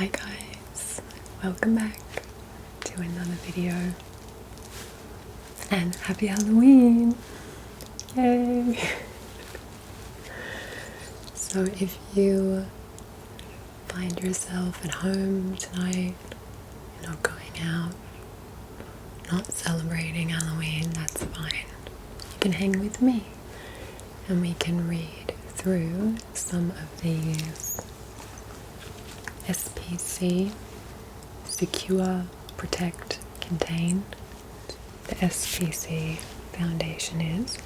Hi guys, welcome back to another video and happy Halloween! Yay! So if you find yourself at home tonight, you're not going out, not celebrating Halloween, that's fine. You can hang with me and we can read through some of these SPC, Secure, Protect, Contain. The SPC Foundation is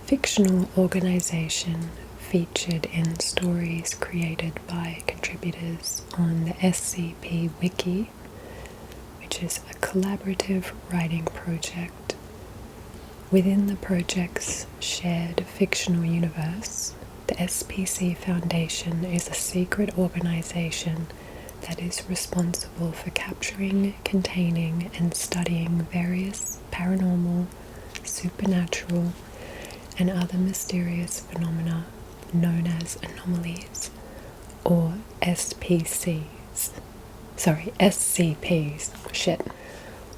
fictional organization featured in stories created by contributors on the SCP Wiki, which is a collaborative writing project. Within the project's shared fictional universe, the SPC Foundation is a secret organization that is responsible for capturing, containing, and studying various paranormal, supernatural, and other mysterious phenomena known as anomalies, or SPCs. SCPs,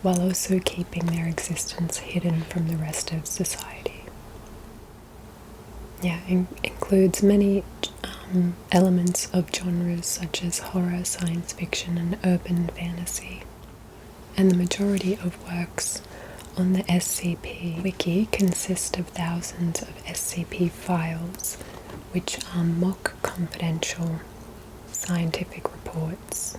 while also keeping their existence hidden from the rest of society. Includes many elements of genres such as horror, science fiction, and urban fantasy. And the majority of works on the SCP Wiki consist of thousands of SCP files, which are mock confidential scientific reports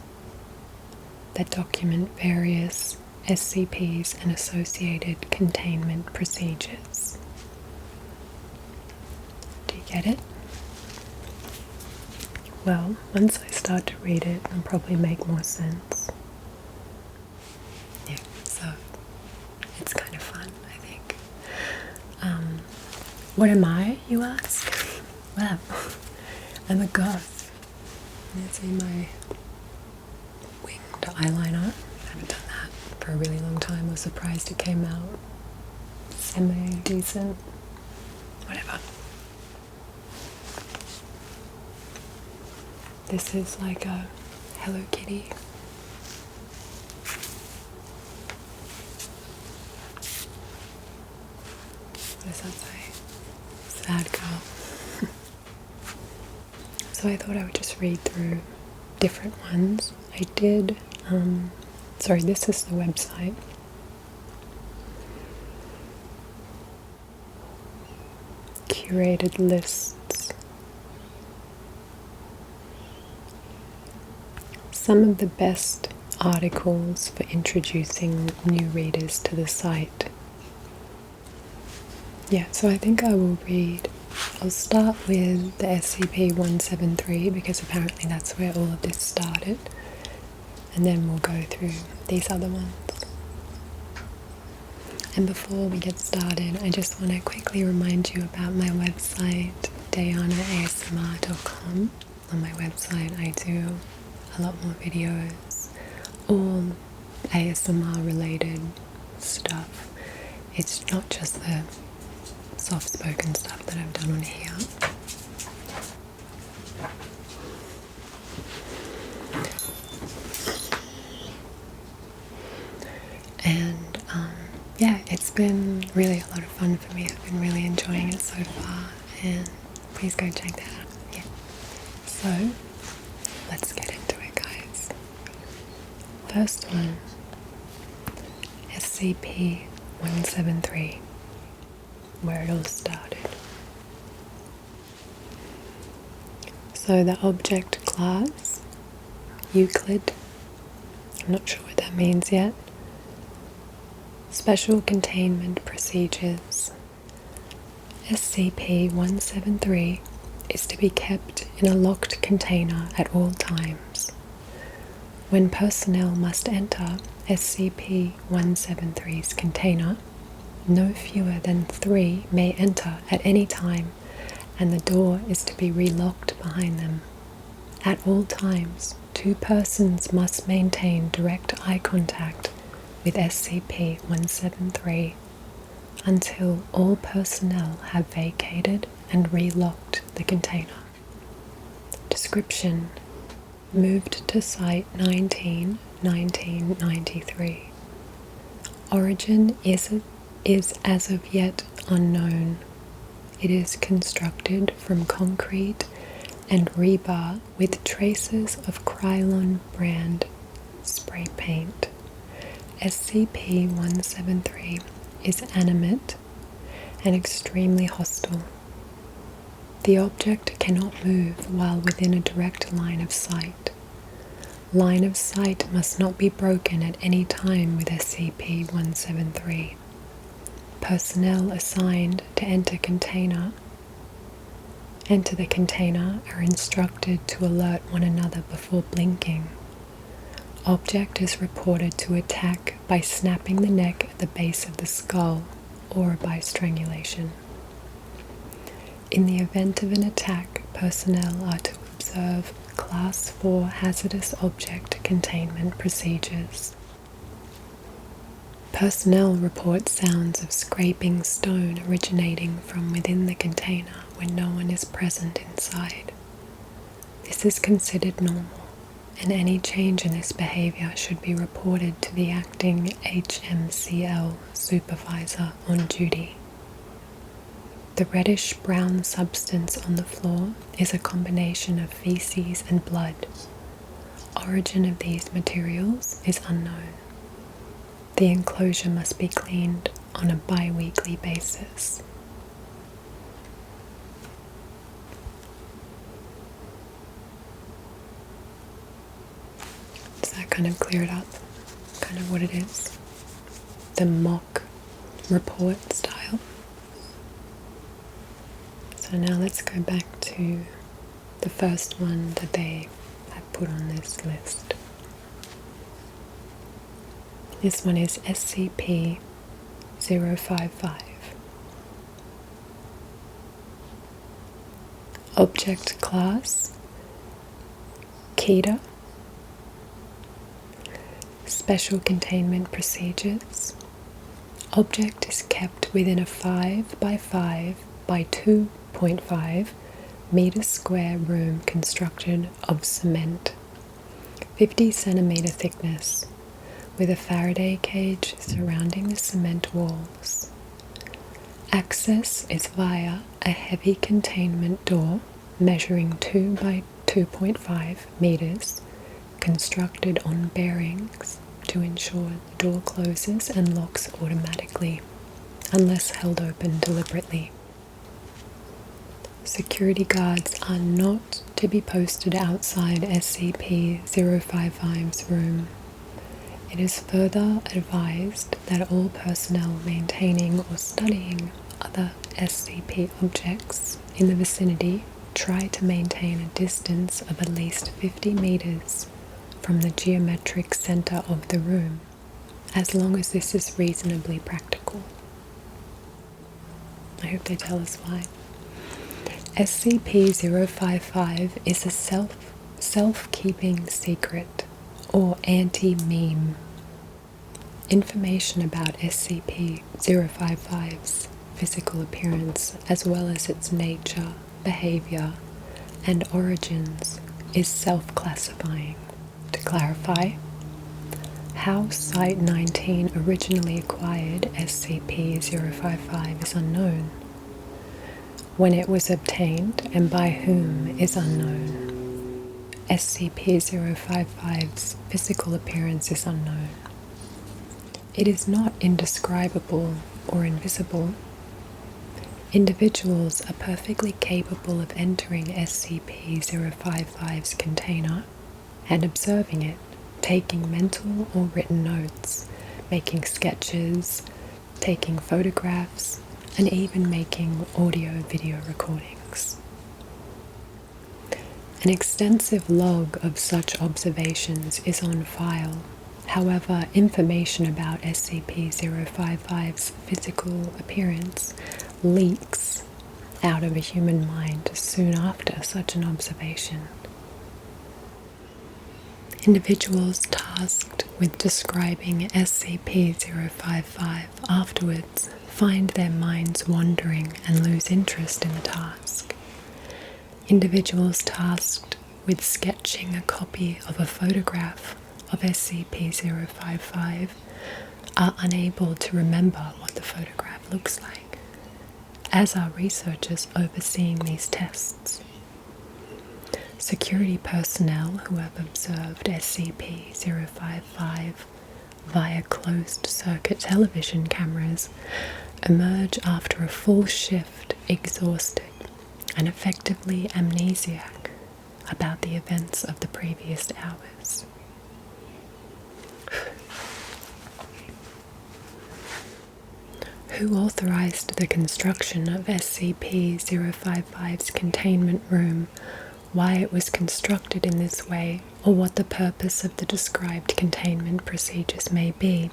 that document various SCPs and associated containment procedures. Do you get it? Well, once I start to read it, it'll probably make more sense. Yeah, so it's kind of fun, I think. What am I, you ask? Well, I'm a goth. Let's see my winged eyeliner. I haven't done that for a really long time. I was surprised it came out semi-decent. Whatever. This is like a Hello Kitty. What does that say? Sad girl. So I thought I would just read through different ones. I did, this is the website. Curated lists. Some of the best articles for introducing new readers to the site. Yeah, so I think I will read. I'll start with the SCP-173 because apparently that's where all of this started, and then we'll go through these other ones. And before we get started, I just want to quickly remind you about my website, dianaasmr.com. On my website I do a lot more videos, all ASMR related stuff. It's not just the soft-spoken stuff that I've done on here. And it's been really a lot of fun for me. I've been really enjoying it so far, and please go check that out. Yeah. So let's get into it, guys. First one, SCP-173, where it all started. So the object class, Euclid, I'm not sure what that means yet. Special containment procedures. SCP-173 is to be kept in a locked container at all times. When personnel must enter SCP-173's container, no fewer than 3 may enter at any time, and the door is to be relocked behind them. At all times, 2 persons must maintain direct eye contact with SCP-173 until all personnel have vacated and relocked the container. Description: moved to Site 19, 1993. Origin is as of yet unknown. It is constructed from concrete and rebar with traces of Krylon brand spray paint. SCP-173 is animate and extremely hostile. The object cannot move while within a direct line of sight. Line of sight must not be broken at any time with SCP-173. Personnel assigned to enter the container are instructed to alert one another before blinking. Object is reported to attack by snapping the neck at the base of the skull or by strangulation. In the event of an attack, personnel are to observe Class 4 hazardous object containment procedures. Personnel report sounds of scraping stone originating from within the container when no one is present inside. This is considered normal, and any change in this behavior should be reported to the acting HMCL supervisor on duty. The reddish-brown substance on the floor is a combination of feces and blood. Origin of these materials is unknown. The enclosure must be cleaned on a bi-weekly basis. Does that kind of clear it up? Kind of what it is? The mock report style. So now let's go back to the first one that they have put on this list. This one is SCP-055. Object class Keta. Special containment procedures. Object is kept within a 5 by 5 by 2.5 meter square room constructed of cement, 50 centimeter thickness, with a Faraday cage surrounding the cement walls. Access is via a heavy containment door measuring 2 by 2.5 meters, constructed on bearings to ensure the door closes and locks automatically, unless held open deliberately. Security guards are not to be posted outside SCP-055's room. It is further advised that all personnel maintaining or studying other SCP objects in the vicinity try to maintain a distance of at least 50 meters from the geometric center of the room, as long as this is reasonably practical. I hope they tell us why. SCP-055 is a self-keeping secret, or anti-meme. Information about SCP-055's physical appearance, as well as its nature, behavior, and origins, is self-classifying. To clarify, how Site-19 originally acquired SCP-055 is unknown. When it was obtained and by whom is unknown. SCP-055's physical appearance is unknown. It is not indescribable or invisible. Individuals are perfectly capable of entering SCP-055's container and observing it, taking mental or written notes, making sketches, taking photographs, and even making audio-video recordings. An extensive log of such observations is on file. However, information about SCP-055's physical appearance leaks out of a human mind soon after such an observation. Individuals tasked with describing SCP-055 afterwards find their minds wandering and lose interest in the task. Individuals tasked with sketching a copy of a photograph of SCP-055 are unable to remember what the photograph looks like, as are researchers overseeing these tests. Security personnel who have observed SCP-055 via closed-circuit television cameras emerge after a full shift exhausted and effectively amnesiac about the events of the previous hours. Who authorized the construction of SCP-055's containment room, why it was constructed in this way, or what the purpose of the described containment procedures may be,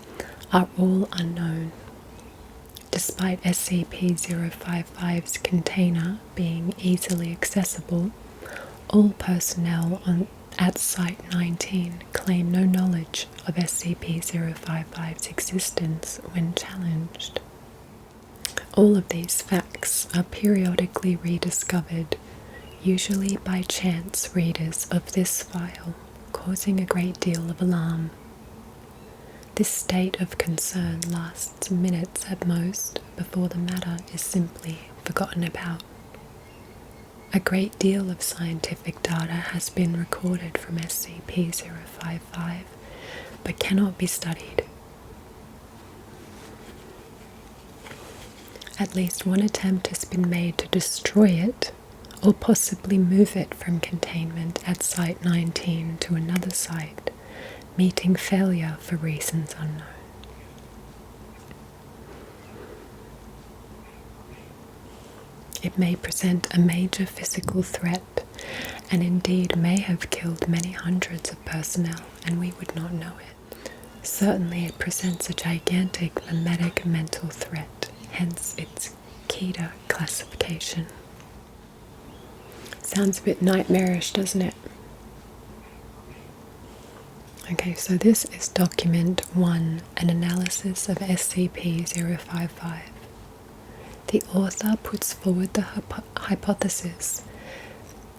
are all unknown. Despite SCP-055's container being easily accessible, all personnel at Site-19 claim no knowledge of SCP-055's existence when challenged. All of these facts are periodically rediscovered, usually by chance readers of this file, causing a great deal of alarm. This state of concern lasts minutes at most before the matter is simply forgotten about. A great deal of scientific data has been recorded from SCP-055, but cannot be studied. At least one attempt has been made to destroy it, or possibly move it from containment at Site-19 to another site, meeting failure for reasons unknown. It may present a major physical threat, and indeed may have killed many hundreds of personnel, and we would not know it. Certainly it presents a gigantic mimetic mental threat, hence its Keter classification. Sounds a bit nightmarish, doesn't it? Okay, so this is document 1, an analysis of SCP-055. The author puts forward the hypothesis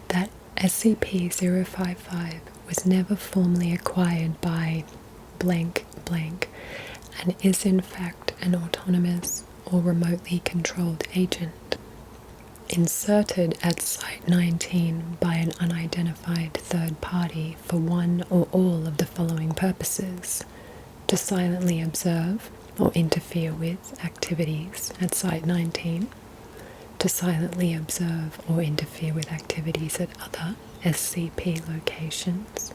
that SCP-055 was never formally acquired by blank blank and is in fact an autonomous or remotely controlled agent, inserted at Site-19 by an unidentified third party for one or all of the following purposes: to silently observe or interfere with activities at Site-19, to silently observe or interfere with activities at other SCP locations,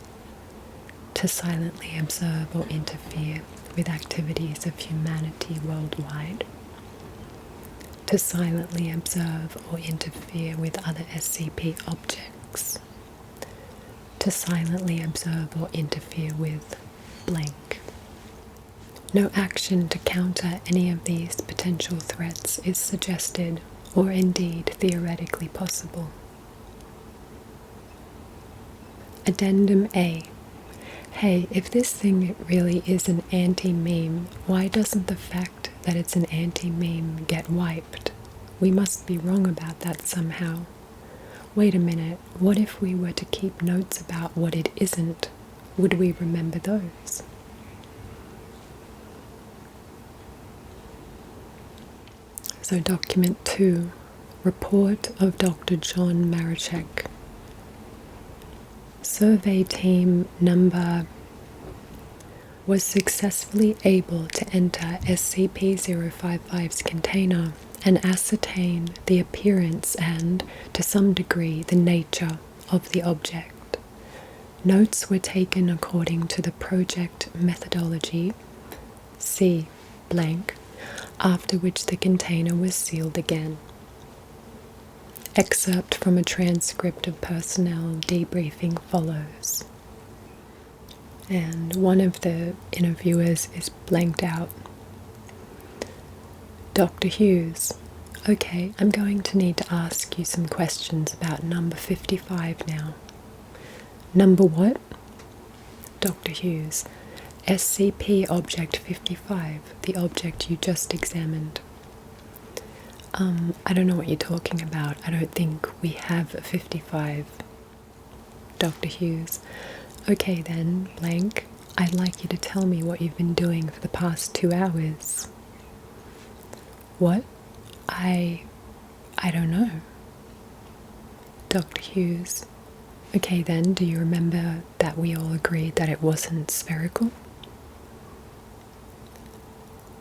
to silently observe or interfere with activities of humanity worldwide, to silently observe or interfere with other SCP objects, to silently observe or interfere with blank. No action to counter any of these potential threats is suggested or indeed theoretically possible. Addendum A. Hey, if this thing really is an anti-meme, why doesn't the fact that it's an anti-meme get wiped? We must be wrong about that somehow. Wait a minute, what if we were to keep notes about what it isn't? Would we remember those? So document 2, report of Dr. John Marachek. Survey team number was successfully able to enter SCP-055's container and ascertain the appearance and, to some degree, the nature of the object. Notes were taken according to the project methodology, C blank, after which the container was sealed again. Excerpt from a transcript of personnel debriefing follows. And one of the interviewers is blanked out. Dr. Hughes, okay, I'm going to need to ask you some questions about number 55 now. Number what? Dr. Hughes, SCP Object 55, the object you just examined. I don't know what you're talking about. I don't think we have a 55. Dr. Hughes. Okay then, blank. I'd like you to tell me what you've been doing for the past 2 hours. What? I don't know. Dr. Hughes. Okay then, do you remember that we all agreed that it wasn't spherical?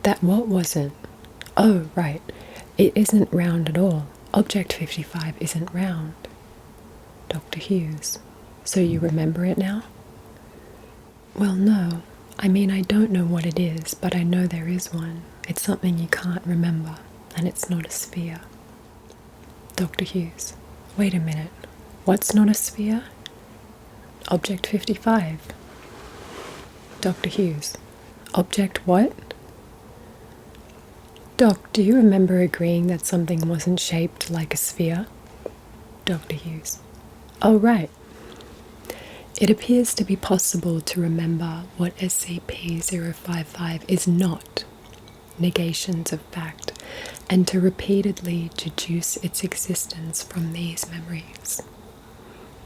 That what wasn't? Oh, right. It isn't round at all. Object 55 isn't round. Dr. Hughes. So you remember it now? Well, no. I mean, I don't know what it is, but I know there is one. It's something you can't remember, and it's not a sphere. Dr. Hughes. Wait a minute. What's not a sphere? Object 55. Dr. Hughes. Object what? Doc, do you remember agreeing that something wasn't shaped like a sphere? Dr. Hughes. Oh, right. It appears to be possible to remember what SCP-055 is not, negations of fact, and to repeatedly deduce its existence from these memories.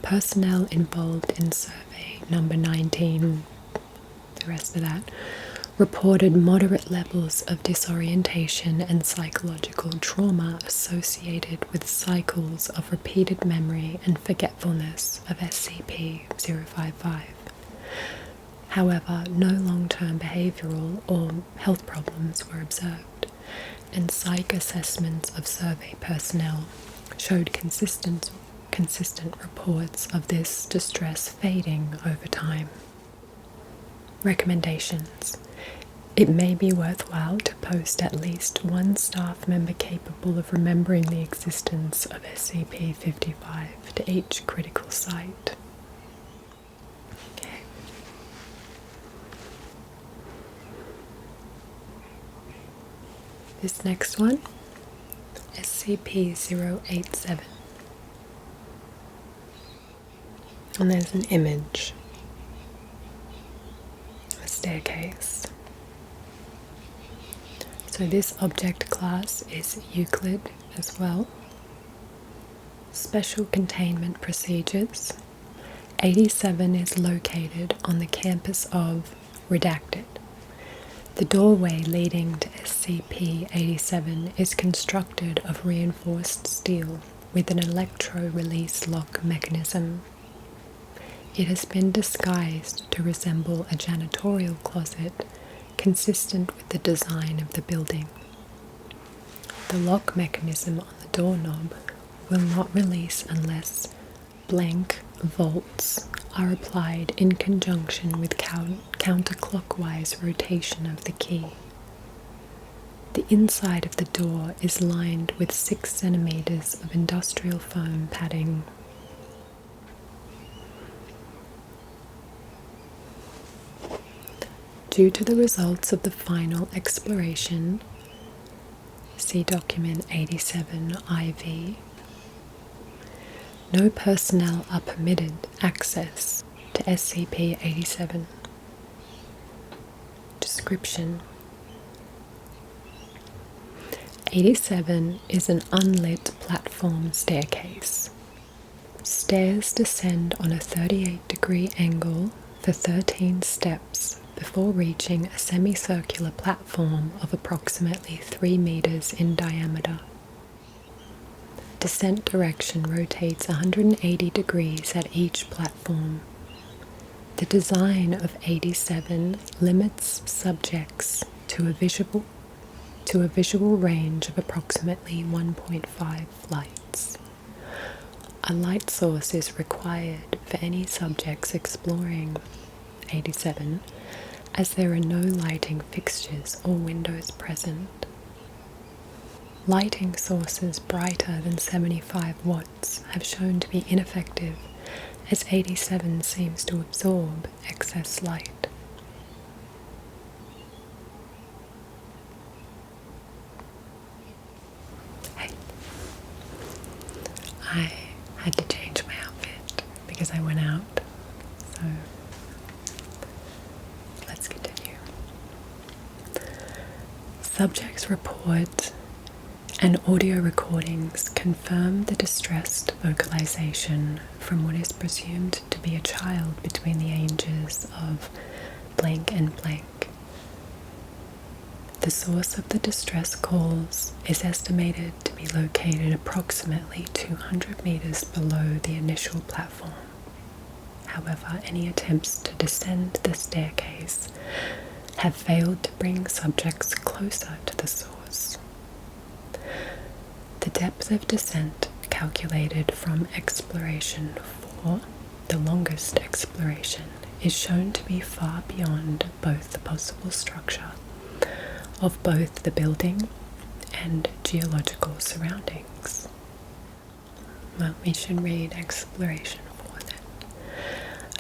Personnel involved in survey number 19, the rest of that, reported moderate levels of disorientation and psychological trauma associated with cycles of repeated memory and forgetfulness of SCP-055. However, no long-term behavioral or health problems were observed, and psych assessments of survey personnel showed consistent reports of this distress fading over time. Recommendations. It may be worthwhile to post at least one staff member capable of remembering the existence of SCP-55 to each critical site. Okay. This next one, SCP-087. And there's an image. A staircase. So this object class is Euclid as well. Special containment procedures. 87 is located on the campus of Redacted. The doorway leading to SCP-87 is constructed of reinforced steel with an electro-release lock mechanism. It has been disguised to resemble a janitorial closet consistent with the design of the building. The lock mechanism on the doorknob will not release unless blank volts are applied in conjunction with counterclockwise rotation of the key. The inside of the door is lined with 6 centimeters of industrial foam padding. Due to the results of the final exploration, see document 87 IV, no personnel are permitted access to SCP-87. Description: 87 is an unlit platform staircase. Stairs descend on a 38-degree angle for 13 steps before reaching a semicircular platform of approximately 3 meters in diameter. Descent direction rotates 180 degrees at each platform. The design of 87 limits subjects to a visual range of approximately 1.5 lights. A light source is required for any subjects exploring 87, as there are no lighting fixtures or windows present. Lighting sources brighter than 75 watts have shown to be ineffective, as 87 seems to absorb excess light. Hey, I had to change my outfit because I went out, so let's continue. Subjects' report and audio recordings confirm the distressed vocalization from what is presumed to be a child between the ages of blank and blank. The source of the distress calls is estimated to be located approximately 200 meters below the initial platform. However, any attempts to descend the staircase have failed to bring subjects closer to the source. The depth of descent calculated from exploration 4, the longest exploration, is shown to be far beyond both the possible structure of both the building and geological surroundings. Well, we should read exploration 4 then.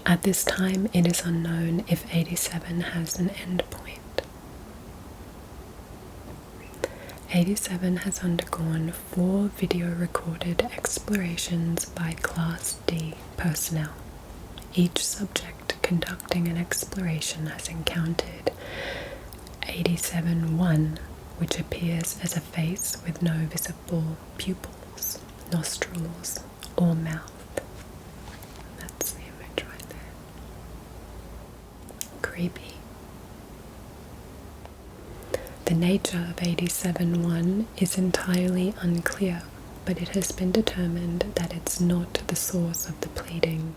At this time, it is unknown if 87 has an endpoint. 87 has undergone 4 video-recorded explorations by Class D personnel. Each subject conducting an exploration has encountered 87-1, which appears as a face with no visible pupils, nostrils, or mouth. That's the image right there. Creepy. The nature of 87-1 is entirely unclear, but it has been determined that it's not the source of the pleading.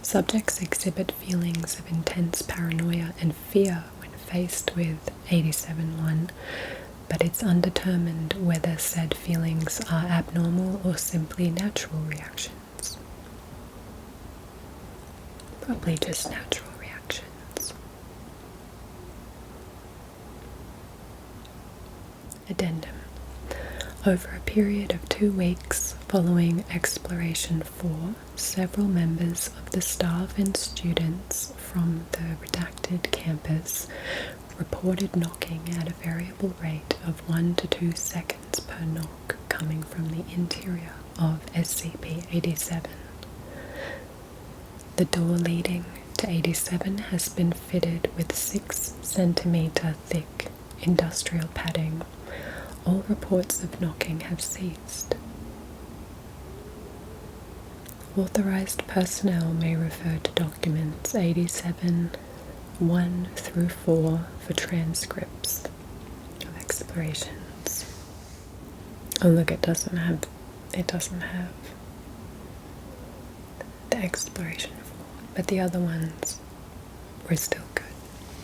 Subjects exhibit feelings of intense paranoia and fear when faced with 87-1, but it's undetermined whether said feelings are abnormal or simply natural reactions. Probably just natural reactions. Addendum. Over a period of 2 weeks following Exploration 4, several members of the staff and students from the redacted campus reported knocking at a variable rate of 1 to 2 seconds per knock coming from the interior of SCP-87. The door leading to 87 has been fitted with 6 centimeter thick industrial padding. All reports of knocking have ceased. Authorized personnel may refer to documents 87-1 through 4 for transcripts of explorations. Oh look, it doesn't have the exploration 4, but the other ones were still good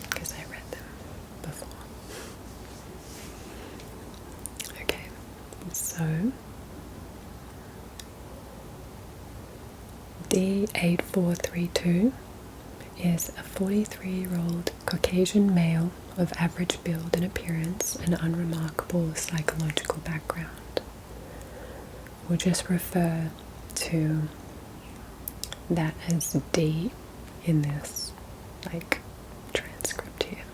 because I read them before. Okay, so D8432 is a 43-year-old Caucasian male of average build and appearance and unremarkable psychological background. We'll just refer to that as D in this transcript here.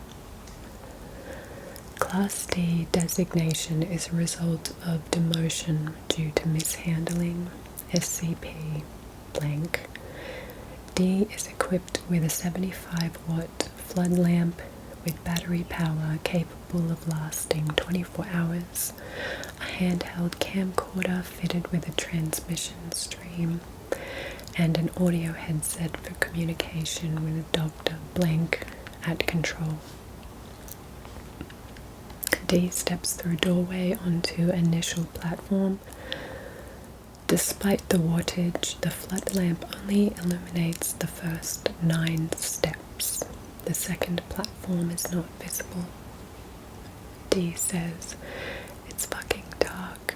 Class D designation is a result of demotion due to mishandling SCP blank. D is equipped with a 75-watt flood lamp with battery power capable of lasting 24 hours, a handheld camcorder fitted with a transmission stream, and an audio headset for communication with Dr. Blank at control. D steps through doorway onto initial platform. Despite the wattage, the flood lamp only illuminates the first 9 steps. The second platform is not visible. D says, "It's fucking dark.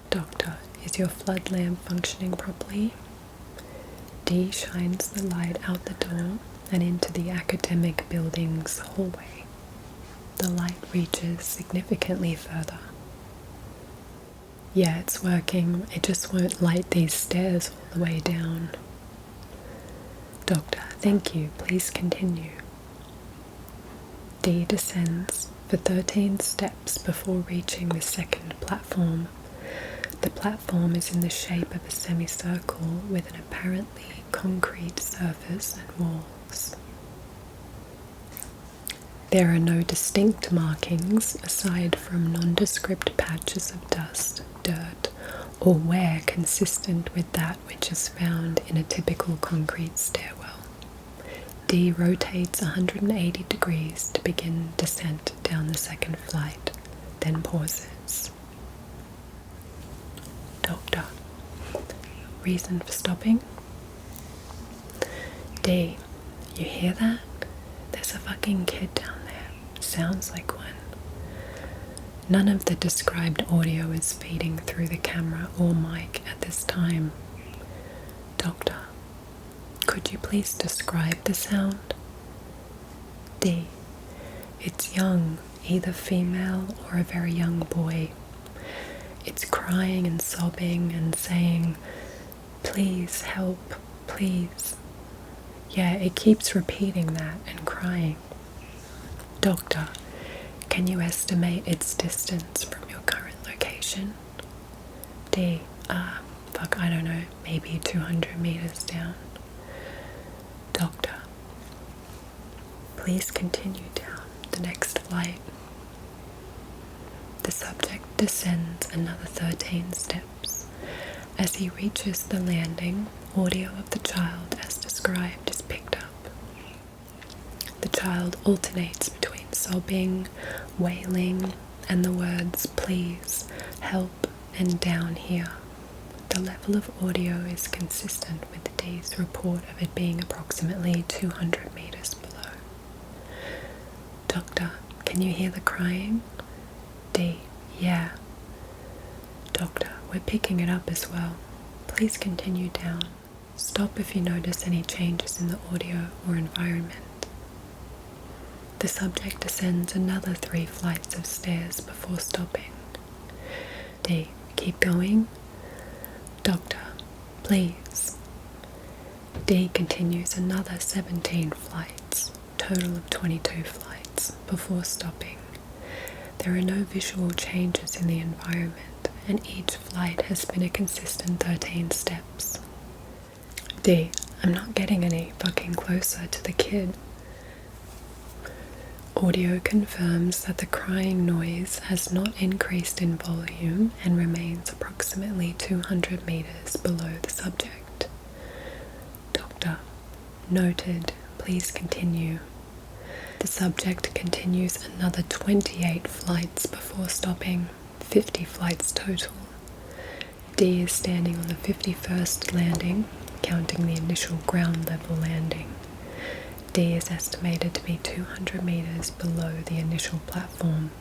Doctor, is your flood lamp functioning properly?" D shines the light out the door and into the academic building's hallway. The light reaches significantly further. Yeah, it's working. It just won't light these stairs all the way down. Doctor, thank you. Please continue. D descends for 13 steps before reaching the second platform. The platform is in the shape of a semicircle with an apparently concrete surface and walls. There are no distinct markings aside from nondescript patches of dust, dirt, or wear consistent with that which is found in a typical concrete stairwell. D rotates 180 degrees to begin descent down the second flight, then pauses. Doctor: reason for stopping? D: you hear that? There's a fucking kid down there. Sounds like one. None of the described audio is feeding through the camera or mic at this time. Doctor: could you please describe the sound? D: it's young, either female or a very young boy. It's crying and sobbing and saying, please help, please. Yeah, it keeps repeating that and crying. Doctor: can you estimate its distance from your current location? D: I don't know, maybe 200 meters down. Doctor: please continue down the next flight. The subject descends another 13 steps. As he reaches the landing, audio of the child as described is picked up. The child alternates between sobbing, wailing, and the words please, help, and down here. The level of audio is consistent with D's report of it being approximately 200 meters below. Doctor: can you hear the crying? D: yeah. Doctor: we're picking it up as well. Please continue down. Stop if you notice any changes in the audio or environment. The subject descends another 3 flights of stairs before stopping. D: keep going. Doctor: please. D continues another 17 flights, total of 22 flights, before stopping. There are no visual changes in the environment, and each flight has been a consistent 13 steps. D: I'm not getting any fucking closer to the kid. Audio confirms that the crying noise has not increased in volume and remains approximately 200 meters below the subject. Doctor: noted, please continue. The subject continues another 28 flights before stopping, 50 flights total. D is standing on the 51st landing, counting the initial ground level landing. D is estimated to be 200 meters below the initial platform.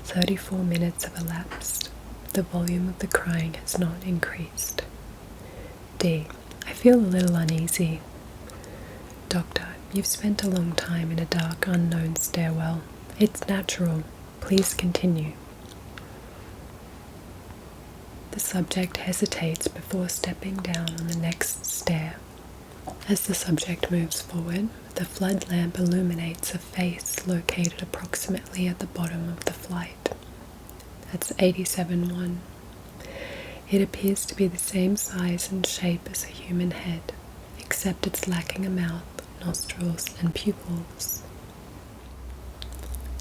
34 minutes have elapsed. The volume of the crying has not increased. D: I feel a little uneasy. Doctor: you've spent a long time in a dark, unknown stairwell. It's natural. Please continue. The subject hesitates before stepping down on the next stair. As the subject moves forward, the flood lamp illuminates a face located approximately at the bottom of the flight. That's 87-1. It appears to be the same size and shape as a human head, except it's lacking a mouth, nostrils, and pupils.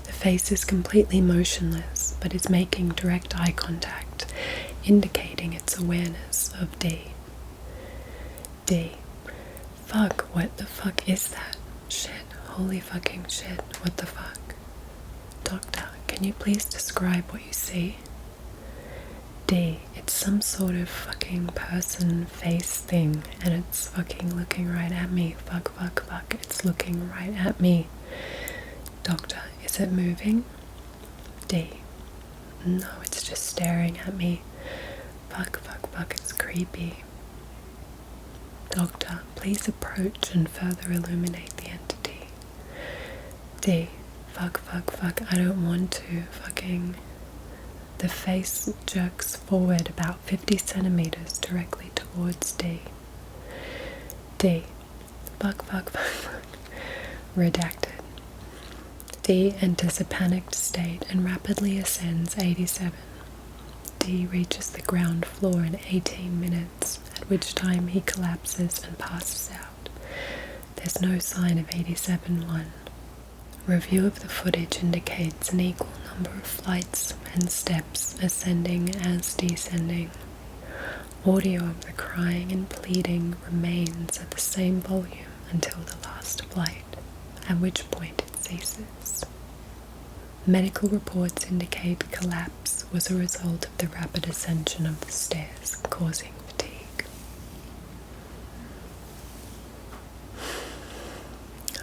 The face is completely motionless, but is making direct eye contact, indicating its awareness of D. D: fuck, what the fuck is that? Shit, holy fucking shit, what the fuck? Doctor: can you please describe what you see? D: it's some sort of fucking person face thing, and it's fucking looking right at me. Fuck, fuck, fuck, it's looking right at me. Doctor: is it moving? D: no, it's just staring at me. Fuck, fuck, fuck, it's creepy. Doctor: please approach and further illuminate the entity. D: fuck, fuck, fuck, I don't want to. Fucking. The face jerks forward about 50 centimeters directly towards D. D: fuck, fuck, fuck, fuck. Redacted. D enters a panicked state and rapidly ascends 87. D reaches the ground floor in 18 minutes, at which time he collapses and passes out. There's no sign of 87-1. Review of the footage indicates an equal number of flights and steps ascending as descending. Audio of the crying and pleading remains at the same volume until the last flight, at which point it ceases. Medical reports indicate collapse was a result of the rapid ascension of the stairs, causing fatigue.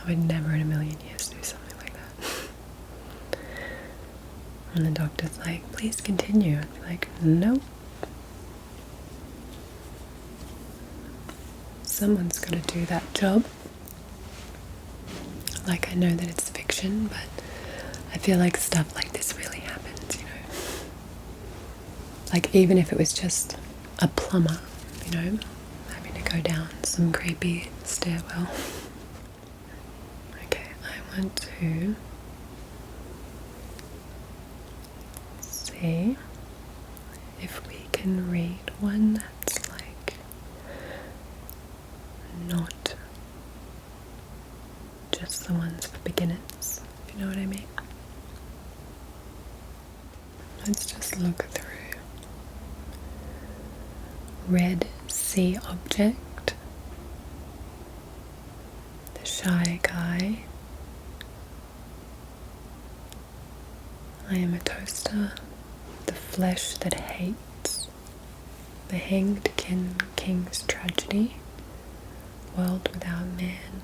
I would never in a million years do something like that. And the doctor's like, please continue. I'd be like, nope. Someone's got to do that job. Like, I know that it's fiction, but I feel like stuff like this really happens, you know. Like, even if it was just a plumber, you know, having to go down some creepy stairwell. Okay, I want to see if we can read one that's like not just the ones for beginners, if you know what I mean. Let's just look through. Red sea object, the shy guy, I am a toaster, the flesh that hates, the hanged king's tragedy, world without man,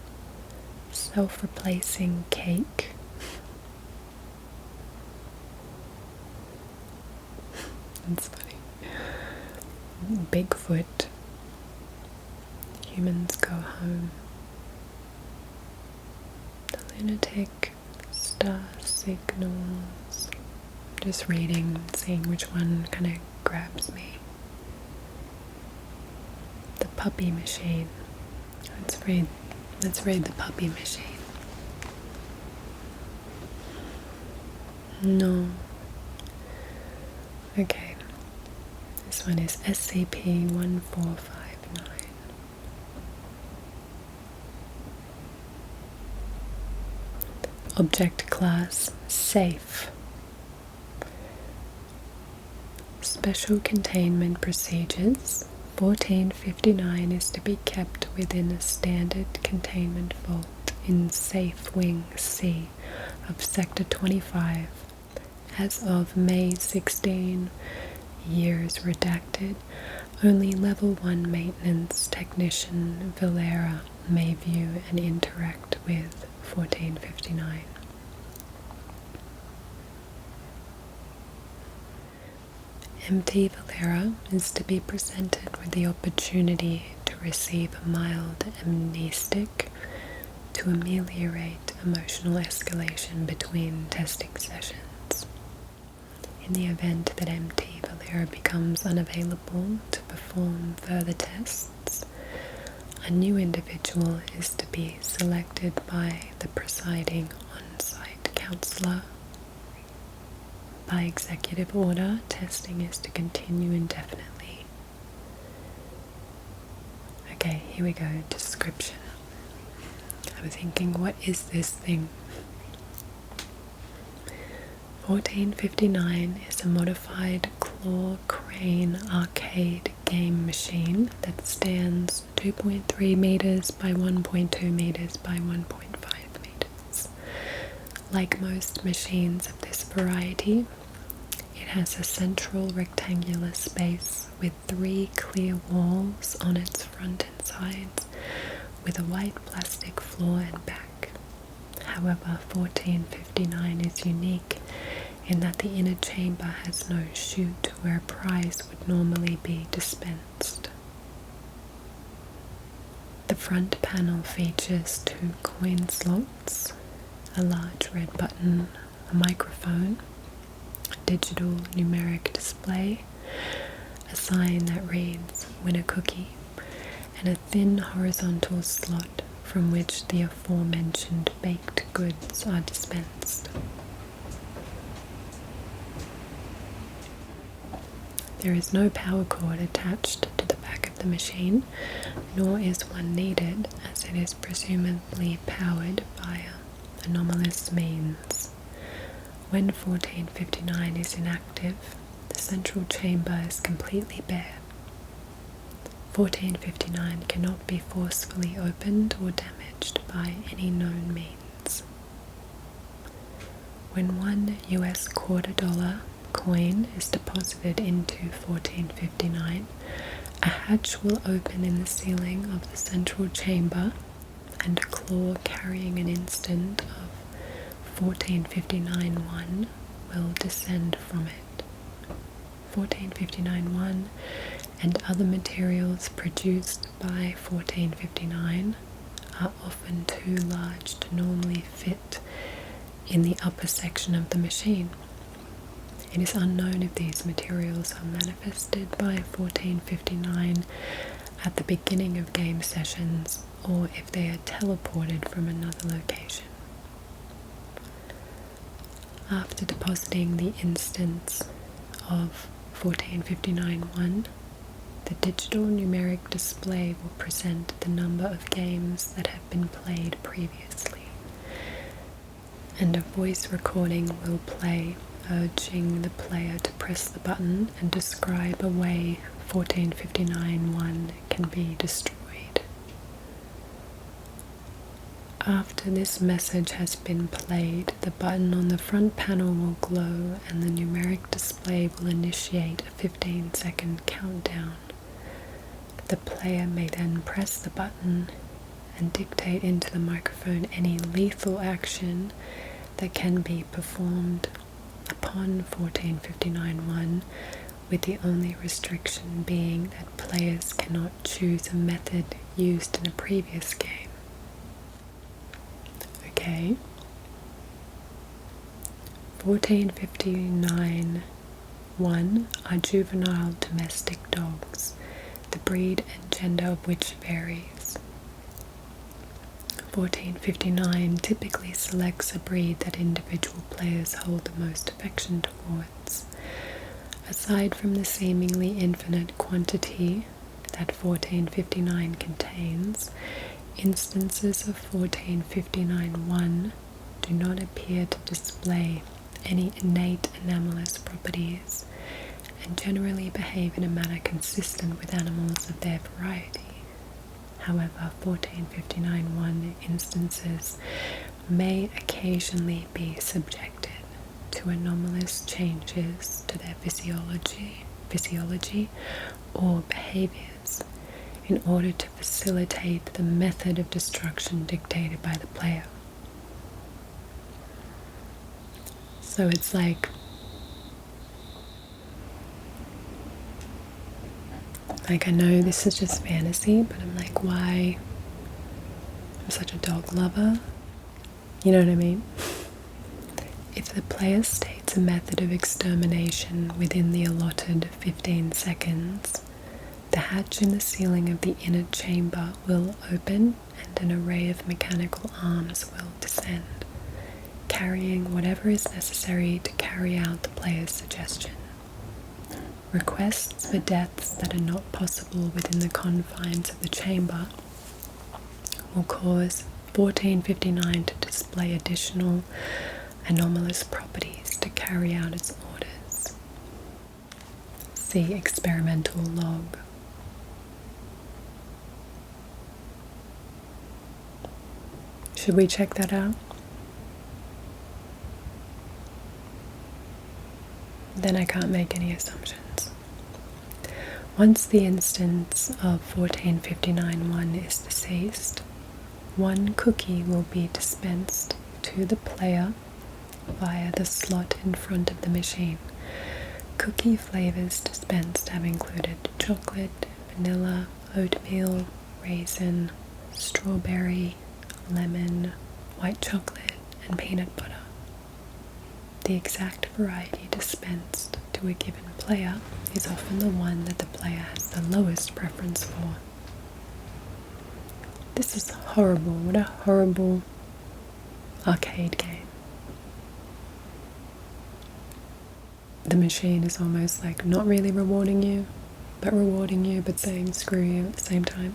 self-replacing cake. That's funny. Bigfoot, humans go home, the lunatic, star signals. Just reading, seeing which one kind of grabs me. The puppy machine. Let's read the puppy machine. No. Okay. This one is SCP-1459. Object class safe. Special containment procedures. 1459 is to be kept within a standard containment vault in Safe Wing C of Sector 25 as of May 16. Years redacted. Only Level 1 Maintenance Technician Valera may view and interact with 1459. MT Valera is to be presented with the opportunity to receive a mild amnestic to ameliorate emotional escalation between testing sessions. In the event that MT Valera becomes unavailable to perform further tests, a new individual is to be selected by the presiding on-site counselor. By executive order, testing is to continue indefinitely. Okay, here we go. Description. I was thinking, what is this thing? 1459 is a modified claw crane arcade game machine that stands 2.3 meters by 1.2 meters by 1.5 meters. Like most machines of this variety, it has a central rectangular space with 3 clear walls on its front and sides, with a white plastic floor and back. However, 1459 is unique in that the inner chamber has no chute where a prize would normally be dispensed. The front panel features 2 coin slots, a large red button, a microphone, a digital numeric display, a sign that reads "Win a cookie," and a thin horizontal slot from which the aforementioned baked goods are dispensed. There is no power cord attached to the back of the machine, nor is one needed, as it is presumably powered by anomalous means. When 1459 is inactive, the central chamber is completely bare. 1459 cannot be forcefully opened or damaged by any known means. When one US $quarter coin is deposited into 1459, a hatch will open in the ceiling of the central chamber, and a claw carrying an instant of 1459-1 will descend from it. 1459-1 and other materials produced by 1459 are often too large to normally fit in the upper section of the machine. It is unknown if these materials are manifested by 1459 at the beginning of game sessions or if they are teleported from another location. After depositing the instance of 1459-1, the digital numeric display will present the number of games that have been played previously, and a voice recording will play urging the player to press the button and describe a way 1459-1 can be destroyed. After this message has been played, the button on the front panel will glow and the numeric display will initiate a 15-second countdown. The player may then press the button and dictate into the microphone any lethal action that can be performed upon 1459-1, with the only restriction being that players cannot choose a method used in a previous game. Okay. 1459-1 are juvenile domestic dogs, the breed and gender of which varies. 1459 typically selects a breed that individual players hold the most affection towards. Aside from the seemingly infinite quantity that 1459 contains, instances of 1459-1 do not appear to display any innate anomalous properties and generally behave in a manner consistent with animals of their variety. However, 1459-1 instances may occasionally be subjected to anomalous changes to their physiology or behaviors in order to facilitate the method of destruction dictated by the player. So it's like I know this is just fantasy, but I'm like, why? I'm such a dog lover. You know what I mean? If the player states a method of extermination within the allotted 15 seconds, the hatch in the ceiling of the inner chamber will open and an array of mechanical arms will descend, carrying whatever is necessary to carry out the player's suggestion. Requests for deaths that are not possible within the confines of the chamber will cause 1459 to display additional anomalous properties to carry out its orders. See experimental log. Should we check that out? Then I can't make any assumptions. Once the instance of 1459-1 is deceased, one cookie will be dispensed to the player via the slot in front of the machine. Cookie flavors dispensed have included chocolate, vanilla, oatmeal, raisin, strawberry, lemon, white chocolate, and peanut butter. The exact variety dispensed to a given player is often the one that the player has the lowest preference for. This is horrible. What a horrible arcade game. The machine is almost like not really rewarding you, but saying screw you at the same time.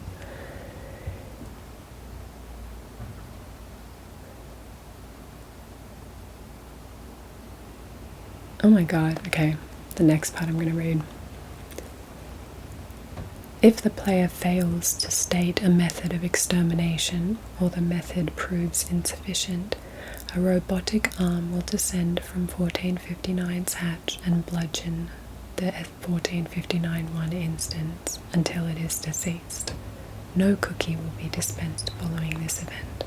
Oh my god, okay, the next part I'm going to read. If the player fails to state a method of extermination, or the method proves insufficient, a robotic arm will descend from 1459's hatch and bludgeon the 1459-1 instance until it is deceased. No cookie will be dispensed following this event.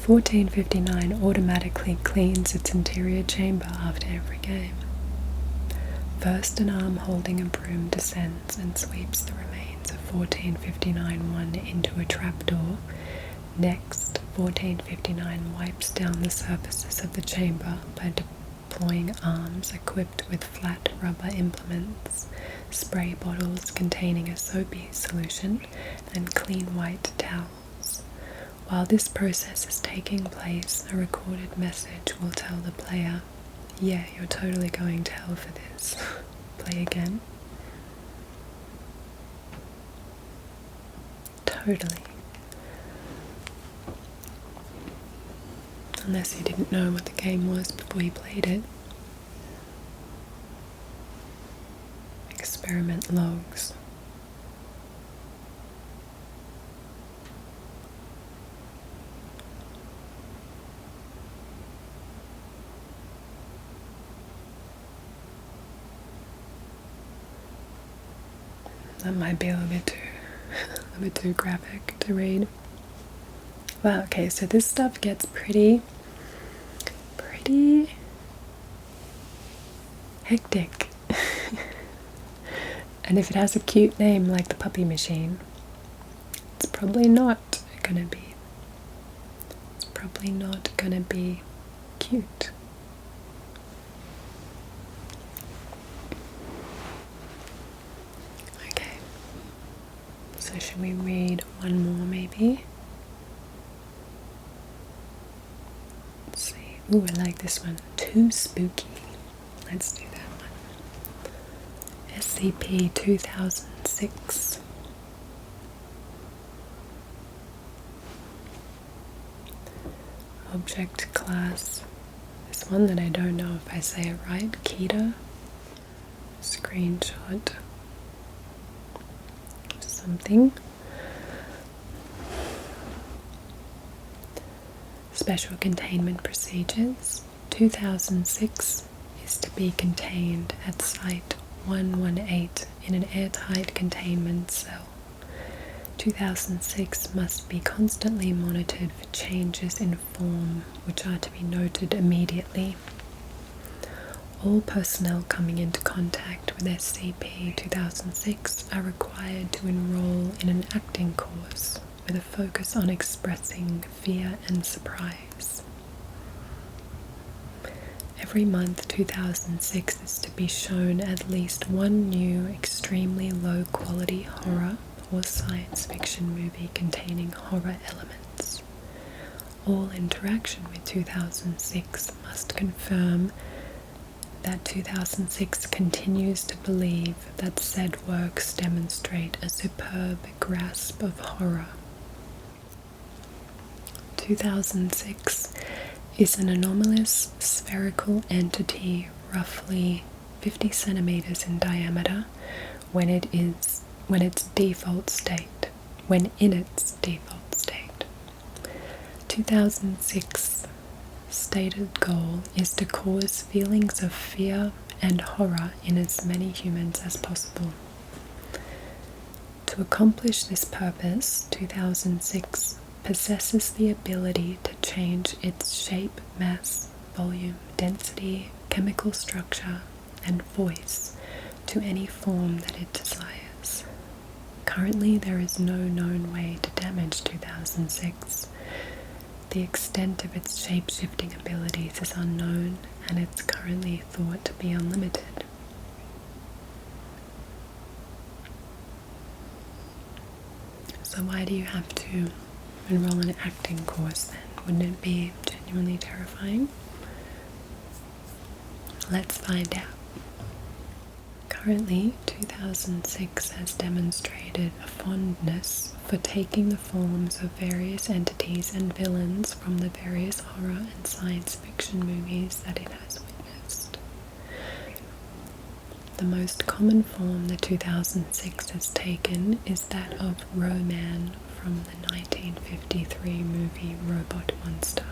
1459 automatically cleans its interior chamber after every game. First, an arm holding a broom descends and sweeps the remains of 1459-1 into a trapdoor. Next, 1459 wipes down the surfaces of the chamber by deploying arms equipped with flat rubber implements, spray bottles containing a soapy solution, and clean white towels. While this process is taking place, a recorded message will tell the player, "Yeah, you're totally going to hell for this. Play again." Totally. Unless you didn't know what the game was before you played it. Experiment logs. That might be a little bit too graphic to read. Wow, okay, so this stuff gets pretty hectic. And if it has a cute name like the puppy machine, it's probably not gonna be cute. Okay, so should we read one more maybe? Let's see. Ooh, I like this one. Too spooky. Let's do that one. SCP 2006. Object class. This one that I don't know if I say it right. Kita. Screenshot. Something. Special containment procedures. 2006 is to be contained at Site 118 in an airtight containment cell. 2006 must be constantly monitored for changes in form, which are to be noted immediately. All personnel coming into contact with SCP-2006 are required to enroll in an acting course with a focus on expressing fear and surprise. Every month, 2006 is to be shown at least one new, extremely low-quality horror or science fiction movie containing horror elements. All interaction with 2006 must confirm that 2006 continues to believe that said works demonstrate a superb grasp of horror. 2006 is an anomalous spherical entity roughly 50 centimeters in diameter when in its default state. 2006 stated goal is to cause feelings of fear and horror in as many humans as possible. To accomplish this purpose, 2006 possesses the ability to change its shape, mass, volume, density, chemical structure, and voice to any form that it desires. Currently, there is no known way to damage 2006. The extent of its shape-shifting abilities is unknown, and it's currently thought to be unlimited. So why do you have to enroll in an acting course then? Wouldn't it be genuinely terrifying? Let's find out. Currently, 2006 has demonstrated a fondness for taking the forms of various entities and villains from the various horror and science fiction movies that it has witnessed. The most common form the 2006 has taken is that of Roman from the 1953 movie Robot Monster.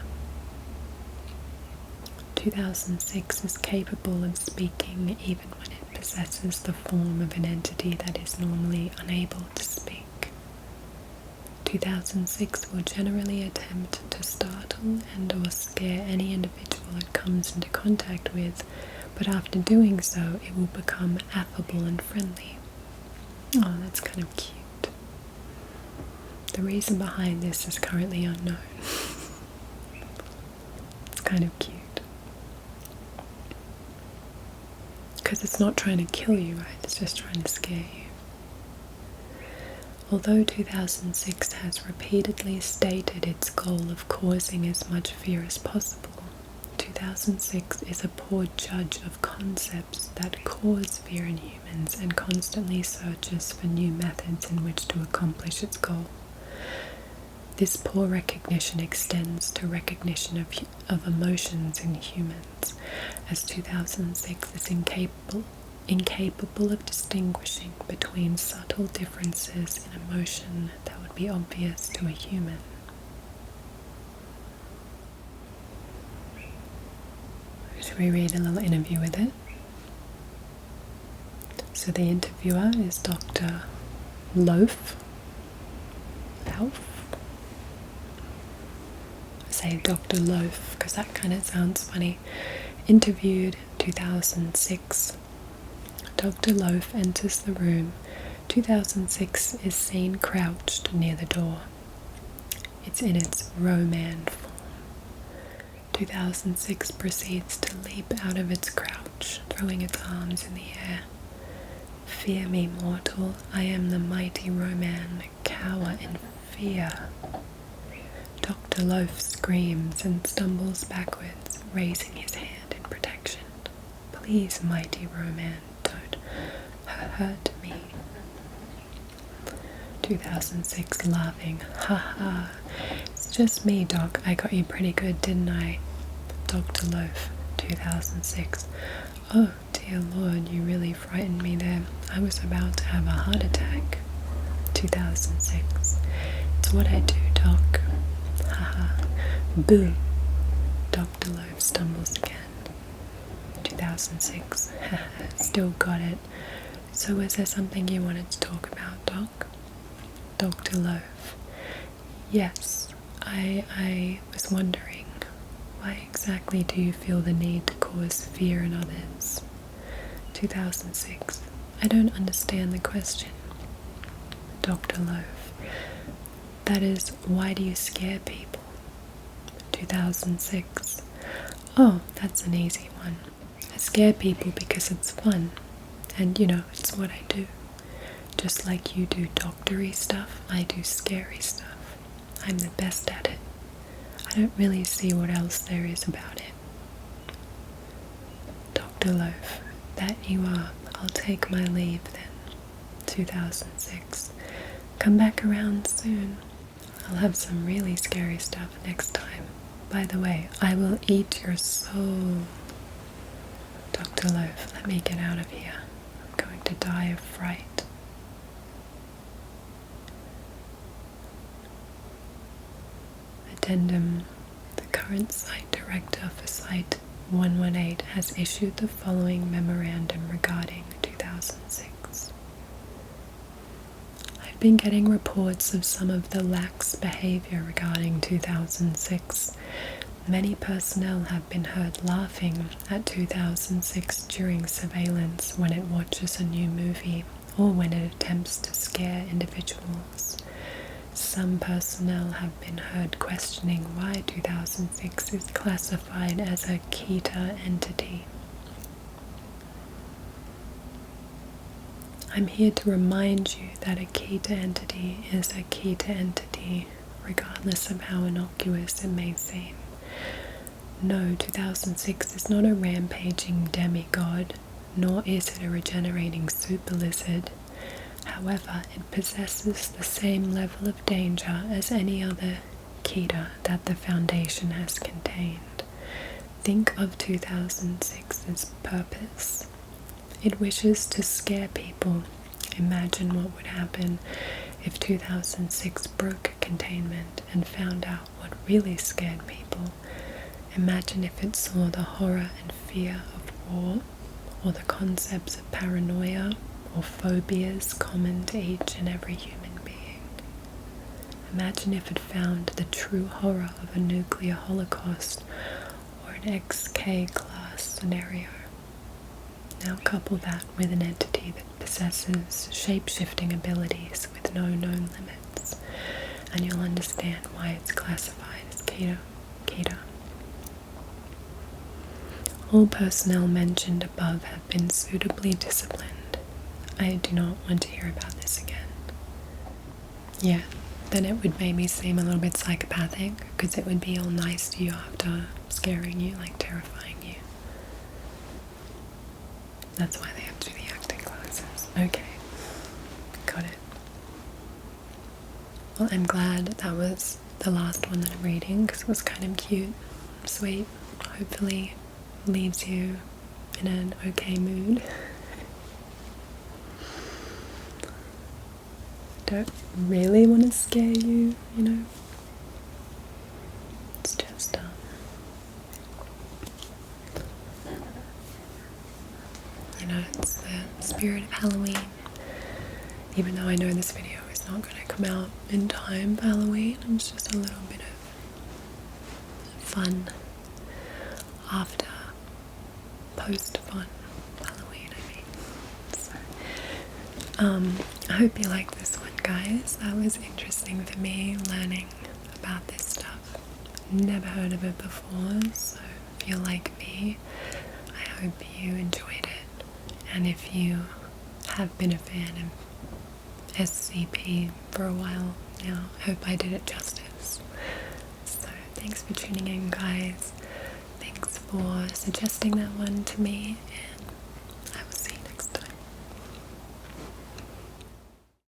2006 is capable of speaking even when it possesses the form of an entity that is normally unable to speak. 2006 will generally attempt to startle and or scare any individual it comes into contact with, but after doing so, it will become affable and friendly. Oh, that's kind of cute. The reason behind this is currently unknown. It's kind of cute. Because it's not trying to kill you, right? It's just trying to scare you. Although 2006 has repeatedly stated its goal of causing as much fear as possible, 2006 is a poor judge of concepts that cause fear in humans and constantly searches for new methods in which to accomplish its goal. This poor recognition extends to recognition of emotions in humans, as 2006 is incapable of distinguishing between subtle differences in emotion that would be obvious to a human. Should we read a little interview with it? So the interviewer is Dr. Loaf. I say Dr. Loaf because that kind of sounds funny. Interviewed 2006. Dr. Loaf enters the room. 2006 is seen crouched near the door. It's in its Roman form. 2006 proceeds to leap out of its crouch, throwing its arms in the air. Fear me, mortal, I am the mighty Roman, cower in fear. Dr. Loaf screams and stumbles backwards, raising his hand in protection. Please, mighty Roman, don't hurt me. 2006 laughing, ha ha. It's just me, Doc. I got you pretty good, didn't I? Dr. Loaf, 2006. Oh, dear Lord, you really frightened me there. I was about to have a heart attack. 2006. It's what I do, Doc. Haha. Boo. Dr. Loaf stumbles again. 2006. Haha. Still got it. So is there something you wanted to talk about, Doc? Dr. Loaf. Yes. I was wondering, why exactly do you feel the need to cause fear in others? 2006. I don't understand the question. Dr. Loaf. That is, why do you scare people? 2006. Oh, that's an easy one. I scare people because it's fun. And it's what I do. Just like you do doctory stuff, I do scary stuff. I'm the best at it. I don't really see what else there is about it. Dr. Loaf, that you are. I'll take my leave then. 2006. Come back around soon. I'll have some really scary stuff next time. By the way, I will eat your soul. Dr. Loaf, let me get out of here. I'm going to die of fright. Addendum. The current site director for Site 118 has issued the following memorandum regarding 2006. I've been getting reports of some of the lax behavior regarding 2006. Many personnel have been heard laughing at 2006 during surveillance when it watches a new movie or when it attempts to scare individuals. Some personnel have been heard questioning why 2006 is classified as a Kita entity. I'm here to remind you that a Kita entity is a Kita entity, regardless of how innocuous it may seem. No, 2006 is not a rampaging demigod, nor is it a regenerating super lizard. However, it possesses the same level of danger as any other Kita that the Foundation has contained. Think of 2006's purpose. It wishes to scare people. Imagine what would happen if 2006 broke containment and found out what really scared people. Imagine if it saw the horror and fear of war, or the concepts of paranoia or phobias common to each and every human being. Imagine if it found the true horror of a nuclear holocaust or an XK class scenario. Now couple that with an entity that possesses shape-shifting abilities with no known limits, and you'll understand why it's classified as Keter. All personnel mentioned above have been suitably disciplined. I do not want to hear about this again. Yeah, then it would make me seem a little bit psychopathic, because it would be all nice to you after scaring you, like terrifying you. That's why they have to do the acting classes. Okay, got it. Well, I'm glad that was the last one that I'm reading, because it was kind of cute, sweet, hopefully leaves you in an okay mood. Don't really want to scare you, you know. It's just you know, it's the spirit of Halloween. Even though I know this video is not going to come out in time for Halloween, it's just a little bit of fun after post-fun Halloween, I mean. So, I hope you like this one, guys. That was interesting for me, learning about this stuff. Never heard of it before, so if you're like me, I hope you enjoyed it. And if you have been a fan of SCP for a while now, I hope I did it justice. So, thanks for tuning in, guys. Thanks for suggesting that one to me, and